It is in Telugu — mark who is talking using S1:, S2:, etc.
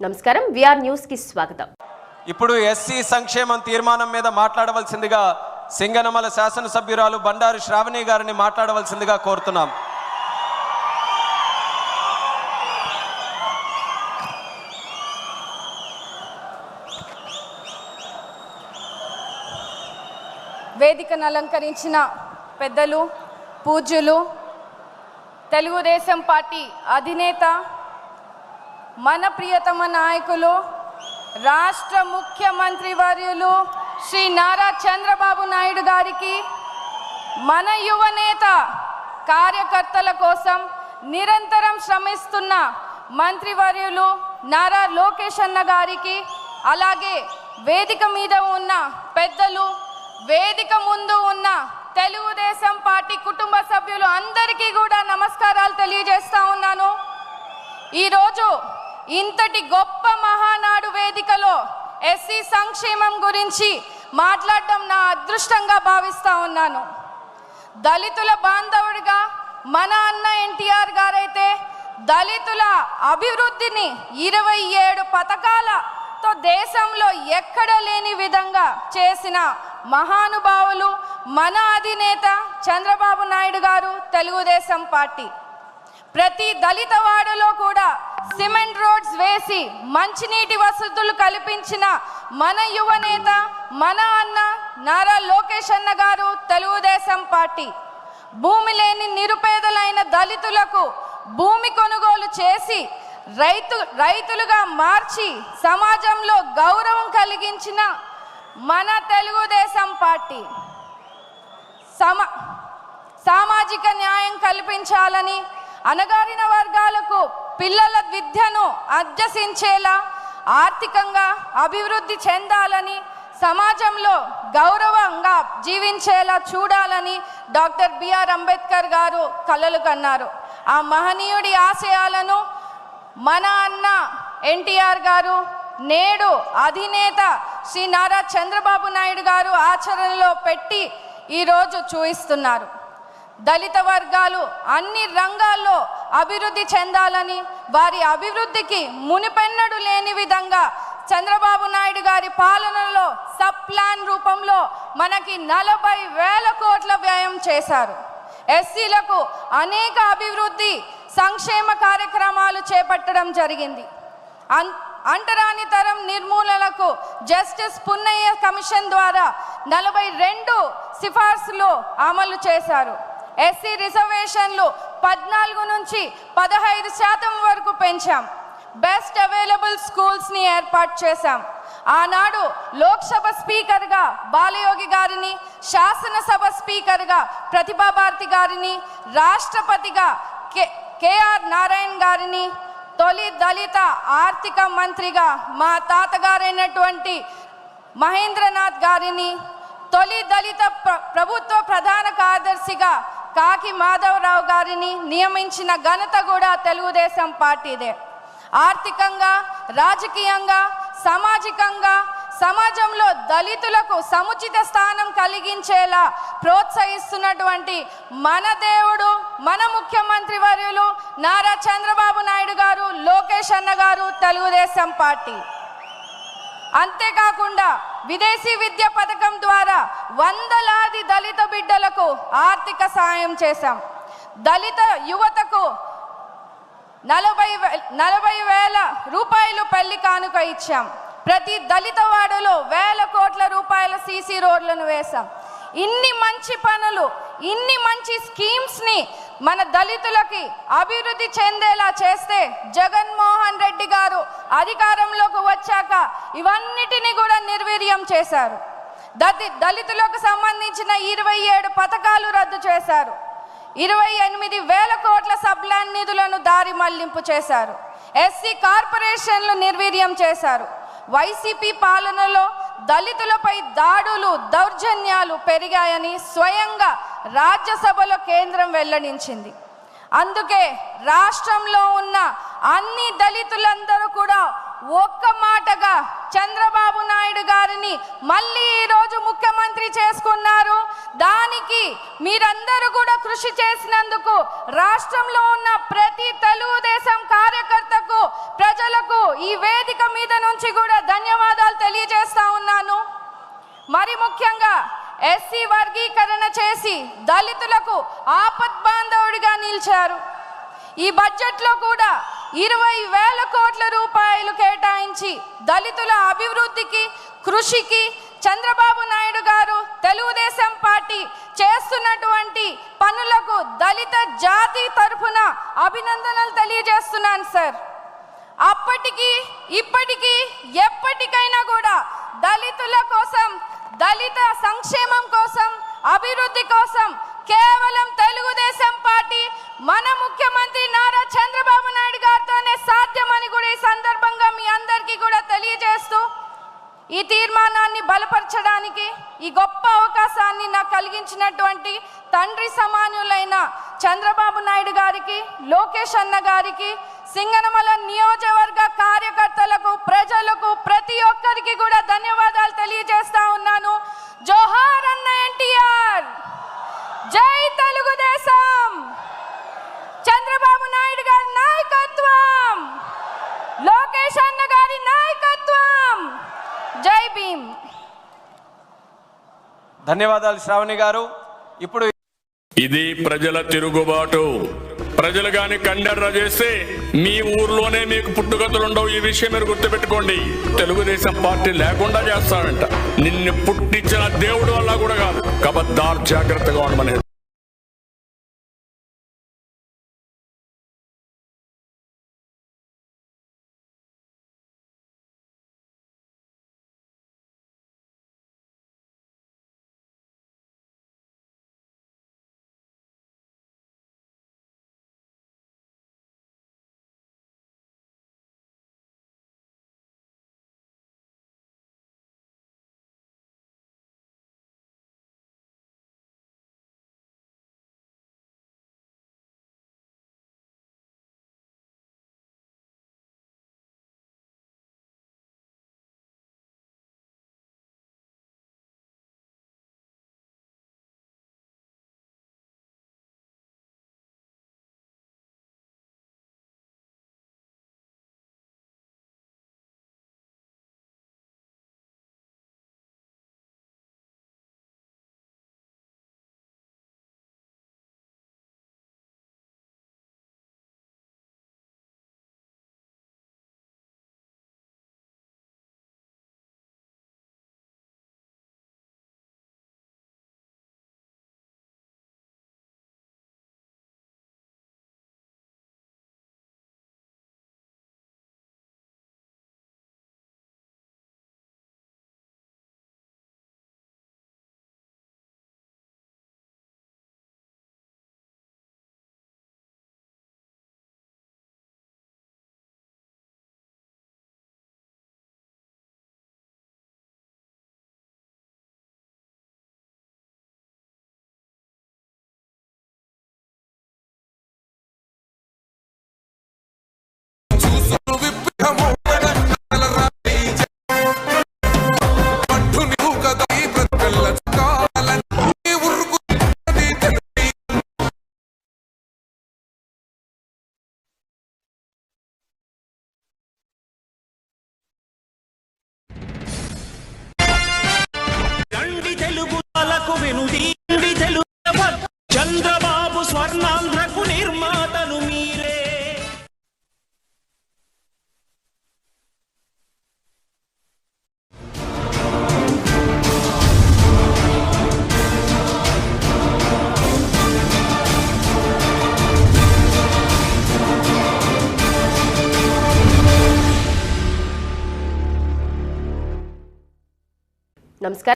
S1: నమస్కారం, విఆర్ న్యూస్ కి స్వాగతం.
S2: ఇప్పుడు ఎస్సీ సంక్షేమం తీర్మానం మీద మాట్లాడవలసిందిగా సింగనమల శాసనసభ్యురాలు బండారు శ్రావణి గారిని మాట్లాడవలసిందిగా కోరుతున్నాం.
S3: వేదికను అలంకరించిన పెద్దలు, పూజ్యులు, తెలుగుదేశం పార్టీ అధినేత, మన ప్రియతమ నాయకులు, రాష్ట్ర ముఖ్యమంత్రి వర్యులు శ్రీ నారా చంద్రబాబు నాయుడు గారికి, మన యువనేత కార్యకర్తల కోసం నిరంతరం శ్రమిస్తున్న మంత్రివర్యులు నారా లోకేష్ అన్న గారికి, అలాగే వేదిక మీద ఉన్న పెద్దలు, వేదిక ముందు ఉన్న తెలుగుదేశం పార్టీ కుటుంబ సభ్యులు అందరికీ కూడా నమస్కారాలు తెలియజేస్తా ఉన్నాను. ఈరోజు ఇంతటి గొప్ప మహానాడు వేదికలో ఎస్సీ సంక్షేమం గురించి మాట్లాడడం నా అదృష్టంగా భావిస్తా ఉన్నాను. దళితుల బాంధవుడిగా మన అన్న ఎన్టీఆర్ గారైతే దళితుల అభివృద్ధిని 27 పథకాలతో దేశంలో ఎక్కడ లేని విధంగా చేసిన మహానుభావులు మన అధినేత చంద్రబాబు నాయుడు గారు, తెలుగుదేశం పార్టీ. ప్రతి దళిత వాడలో కూడా సిమెంట్ రోడ్స్ వేసి మంచినీటి వసతులు కల్పించిన మన యువనేత, మన అన్న నారా లోకేష్ అన్న గారు, తెలుగుదేశం పార్టీ. భూమి లేని నిరుపేదలైన దళితులకు భూమి కొనుగోలు చేసి రైతులుగా మార్చి సమాజంలో గౌరవం కలిగించిన మన తెలుగుదేశం పార్టీ. సామాజిక న్యాయం కల్పించాలని, అణగారిన వర్గాలకు పిల్లల విద్యను అభ్యసించేలా, ఆర్థికంగా అభివృద్ధి చెందాలని, సమాజంలో గౌరవంగా జీవించేలా చూడాలని డాక్టర్ బిఆర్ అంబేద్కర్ గారు కలలు కన్నారు. ఆ మహనీయుడి ఆశయాలను మన అన్న ఎన్టీఆర్ గారు, నేడు అధినేత శ్రీ నారా చంద్రబాబు నాయుడు గారు ఆచరణలో పెట్టి ఈరోజు చూపిస్తున్నారు. దళిత వర్గాలు అన్ని రంగాల్లో అభివృద్ధి చెందాలని, వారి అభివృద్ధికి మునిపెన్నడు లేని విధంగా చంద్రబాబు నాయుడు గారి పాలనలో సబ్ ప్లాన్ రూపంలో మనకి 40,000 కోట్ల వ్యయం చేశారు. ఎస్సీలకు అనేక అభివృద్ధి సంక్షేమ కార్యక్రమాలు చేపట్టడం జరిగింది. అంటరానితనం నిర్మూలనకు జస్టిస్ పున్నయ్య కమిషన్ ద్వారా 42 సిఫార్సులు అమలు చేశారు. ఎస్సీ రిజర్వేషన్లు 14 నుంచి 15% వరకు పెంచాం. బెస్ట్ అవైలబుల్ స్కూల్స్ని ఏర్పాటు చేశాం. ఆనాడు లోక్సభ స్పీకర్గా బాలయోగి గారిని, శాసనసభ స్పీకర్గా ప్రతిభాభారతి గారిని, రాష్ట్రపతిగా కేఆర్ నారాయణ గారిని, తొలి దళిత ఆర్థిక మంత్రిగా మా తాతగారైనటువంటి మహేంద్రనాథ్ గారిని, తొలి దళిత ప్రభుత్వ ప్రధాన కార్యదర్శిగా కాకి మాధవరావు గారిని నియమించిన ఘనత కూడా తెలుగుదేశం పార్టీదే. ఆర్థికంగా, రాజకీయంగా, సామాజికంగా సమాజంలో దళితులకు సముచిత స్థానం కలిగించేలా ప్రోత్సహిస్తున్నటువంటి మన దేవుడు, మన ముఖ్యమంత్రి వర్యులు నారా చంద్రబాబు నాయుడు గారు, లోకేష్ అన్న గారు, తెలుగుదేశం పార్టీ. అంతేకాకుండా విదేశీ విద్య పథకం ద్వారా వందలాది దళిత బిడ్డలకు ఆర్థిక సాయం చేశాం. దళిత యువతకు 40,000 రూపాయలు పెళ్లి కానుక ఇచ్చాం. ప్రతి దళిత వాడలో 1,000 కోట్ల రూపాయల సీసీ రోడ్లను వేశాం. ఇన్ని మంచి పనులు, ఇన్ని మంచి స్కీమ్స్ని మన దళితులకి అభివృద్ధి చెందేలా చేస్తే జగన్మోహన్ రెడ్డి గారు అధికారంలోకి వచ్చాక ఇవన్నిటినీ కూడా నిర్వీర్యం చేశారు. దళితులకు సంబంధించిన 27 పథకాలు రద్దు చేశారు. 28,000 కోట్ల సబ్లాన్ నిధులను దారి మళ్లింపు చేశారు. ఎస్సీ కార్పొరేషన్లు నిర్వీర్యం చేశారు. వైసీపీ పాలనలో దళితులపై దాడులు, దౌర్జన్యాలు పెరిగాయని స్వయంగా రాజ్యసభలో కేంద్రం వెల్లడించింది. అందుకే రాష్ట్రంలో ఉన్న అన్ని దళితులందరూ కూడా ఒక్క మాటగా చంద్రబాబు నాయుడు గారిని మళ్ళీ ఈరోజు ముఖ్యమంత్రి చేసుకున్నారు. దానికి మీరందరూ కూడా కృషి చేసినందుకు రాష్ట్రంలో ఉన్న ప్రతి తెలుగుదేశం కార్యకర్తకు, ప్రజలకు ఈ వేదిక మరి ముఖ్యంగా ఎస్సీ వర్గీకరణ చేసి దళితులకు ఆపద్బాంధవుడిగా నిలిచారు. ఈ బడ్జెట్లో కూడా 20,000 కోట్ల రూపాయలు కేటాయించి దళితుల అభివృద్ధికి కృషికి చంద్రబాబు నాయుడు గారు తెలుగుదేశం పార్టీ చేస్తున్నటువంటి పనులకు దళిత జాతి తరఫున అభినందనలు తెలియజేస్తున్నాను సార్. అప్పటికి ఇప్పటికీ ఎప్పటికైనా కూడా దళితుల కోసం, దళిత సంక్షేమం కోసం, అభివృద్ధి కోసం కేవలం తెలుగుదేశం పార్టీ మన ముఖ్యమంత్రి నారా చంద్రబాబు నాయుడు గారితోనే సాధ్యమని కూడా ఈ సందర్భంగా మీ అందరికీ కూడా తెలియజేస్తూ ఈ తీర్మానాన్ని బలపరచడానికి ఈ గొప్ప అవకాశాన్ని నాకు కలిగించినటువంటి తండ్రి సమానులైన చంద్రబాబు నాయుడు గారికి, లోకేష్ అన్న గారికి, సింగనమల నియోజకవర్గ కార్యకర్తలకు, ప్రజలకు, ప్రతి ఒక్కరికి కూడా ధన్యవాదాలు తెలియజేస్తా ఉన్నాను. జోహార్ అన్న ఎన్టీఆర్, జై తెలుగుదేశం, చంద్రబాబు నాయుడు గారి నాయకత్వం, లోకేష్ అన్న గారి నాయకత్వం, జై భీమ్.
S2: ధన్యవాదాలు శ్రావణి గారు. ఇప్పుడు
S4: ఇది ప్రజల తిరుగుబాటు. ప్రజలు గాని కండర్ర చేస్తే మీ ఊర్లోనే మీకు పుట్టుగతులు ఉండవు. ఈ విషయం మీరు గుర్తుపెట్టుకోండి. తెలుగుదేశం పార్టీ లేకుండా చేస్తాడంట. నిన్ను పుట్టించిన దేవుడు వల్ల కూడా కాదు. కబద్దార్, జాగ్రత్తగా ఉండమని.
S5: చంద్రబాబు స్వర్ణాంధ్రకు నిర్మాతలు మీరే.
S1: నమస్కారం.